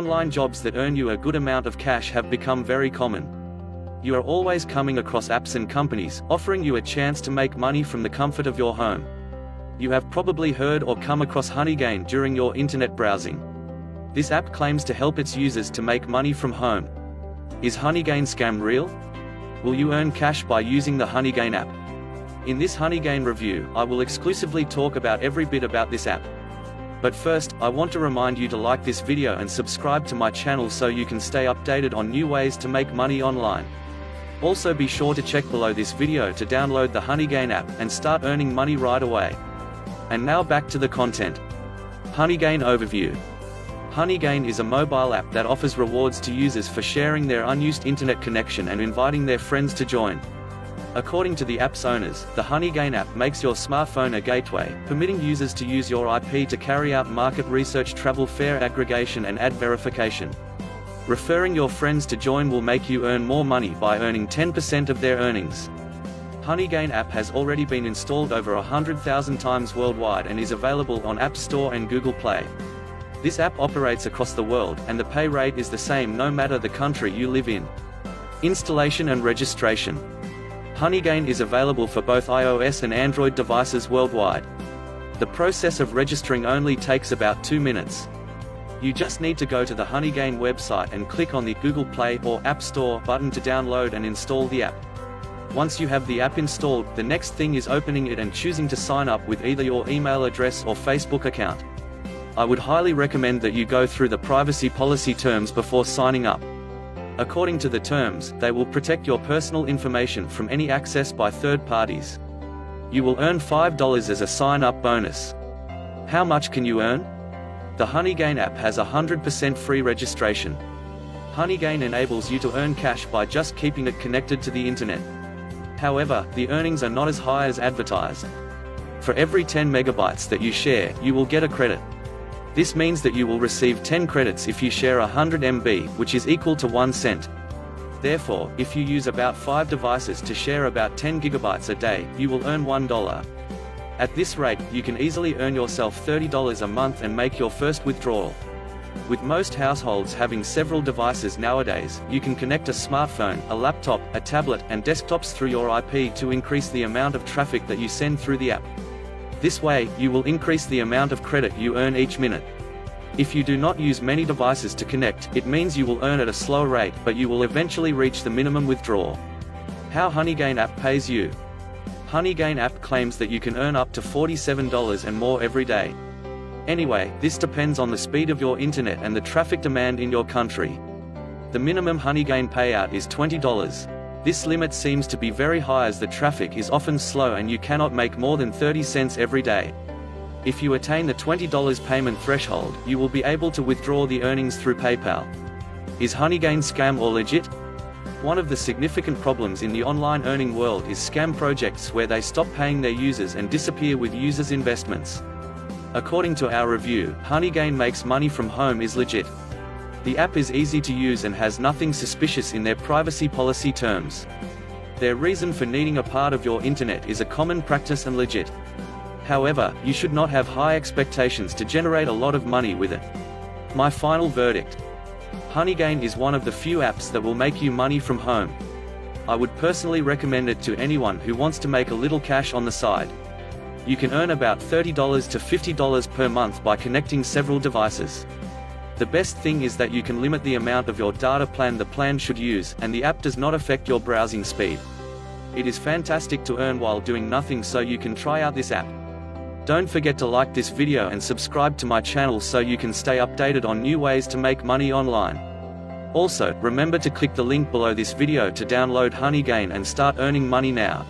Online jobs that earn you a good amount of cash have become very common. You are always coming across apps and companies offering you a chance to make money from the comfort of your home. You have probably heard or come across HoneyGain during your internet browsing. This app claims to help its users to make money from home. Is HoneyGain scam real? Will you earn cash by using the HoneyGain app? In this HoneyGain review, I will exclusively talk about every bit about this app. But first, I want to remind you to like this video and subscribe to my channel so you can stay updated on new ways to make money online. Also be sure to check below this video to download the HoneyGain app and start earning money right away. And now back to the content. HoneyGain overview. HoneyGain is a mobile app that offers rewards to users for sharing their unused internet connection and inviting their friends to join. According to the app's owners, the HoneyGain app makes your smartphone a gateway, permitting users to use your IP to carry out market research, travel fare aggregation and ad verification. Referring your friends to join will make you earn more money by earning 10% of their earnings. HoneyGain app has already been installed over 100,000 times worldwide and is available on App Store and Google Play. This app operates across the world, and the pay rate is the same no matter the country you live in. Installation and registration. HoneyGain is available for both iOS and Android devices worldwide. The process of registering only takes about 2 minutes. You just need to go to the HoneyGain website and click on the Google Play or App Store button to download and install the app. Once you have the app installed, the next thing is opening it and choosing to sign up with either your email address or Facebook account. I would highly recommend that you go through the privacy policy terms before signing up. According to the terms, they will protect your personal information from any access by third parties. You will earn $5 as a sign-up bonus. How much can you earn? The HoneyGain app has 100% free registration. HoneyGain enables you to earn cash by just keeping it connected to the internet. However, the earnings are not as high as advertised. For every 10 megabytes that you share, you will get a credit. This means that you will receive 10 credits if you share 100 MB, which is equal to 1 cent. Therefore, if you use about 5 devices to share about 10 gigabytes a day, you will earn $1. At this rate, you can easily earn yourself $30 a month and make your first withdrawal. With most households having several devices nowadays, you can connect a smartphone, a laptop, a tablet, and desktops through your IP to increase the amount of traffic that you send through the app. This way, you will increase the amount of credit you earn each minute. If you do not use many devices to connect, it means you will earn at a slow rate, but you will eventually reach the minimum withdrawal. How HoneyGain app pays you. HoneyGain app claims that you can earn up to $47 and more every day. Anyway, this depends on the speed of your internet and the traffic demand in your country. The minimum HoneyGain payout is $20. This limit seems to be very high as the traffic is often slow and you cannot make more than 30 cents every day. If you attain the $20 payment threshold, you will be able to withdraw the earnings through PayPal. Is HoneyGain scam or legit? One of the significant problems in the online earning world is scam projects where they stop paying their users and disappear with users' investments. According to our review, HoneyGain makes money from home is legit. The app is easy to use and has nothing suspicious in their privacy policy terms. Their reason for needing a part of your internet is a common practice and legit. However, you should not have high expectations to generate a lot of money with it. My final verdict. HoneyGain is one of the few apps that will make you money from home. I would personally recommend it to anyone who wants to make a little cash on the side. You can earn about $30 to $50 per month by connecting several devices. The best thing is that you can limit the amount of your data plan the plan should use, and the app does not affect your browsing speed. It is fantastic to earn while doing nothing, so you can try out this app. Don't forget to like this video and subscribe to my channel so you can stay updated on new ways to make money online. Also, remember to click the link below this video to download HoneyGain and start earning money now.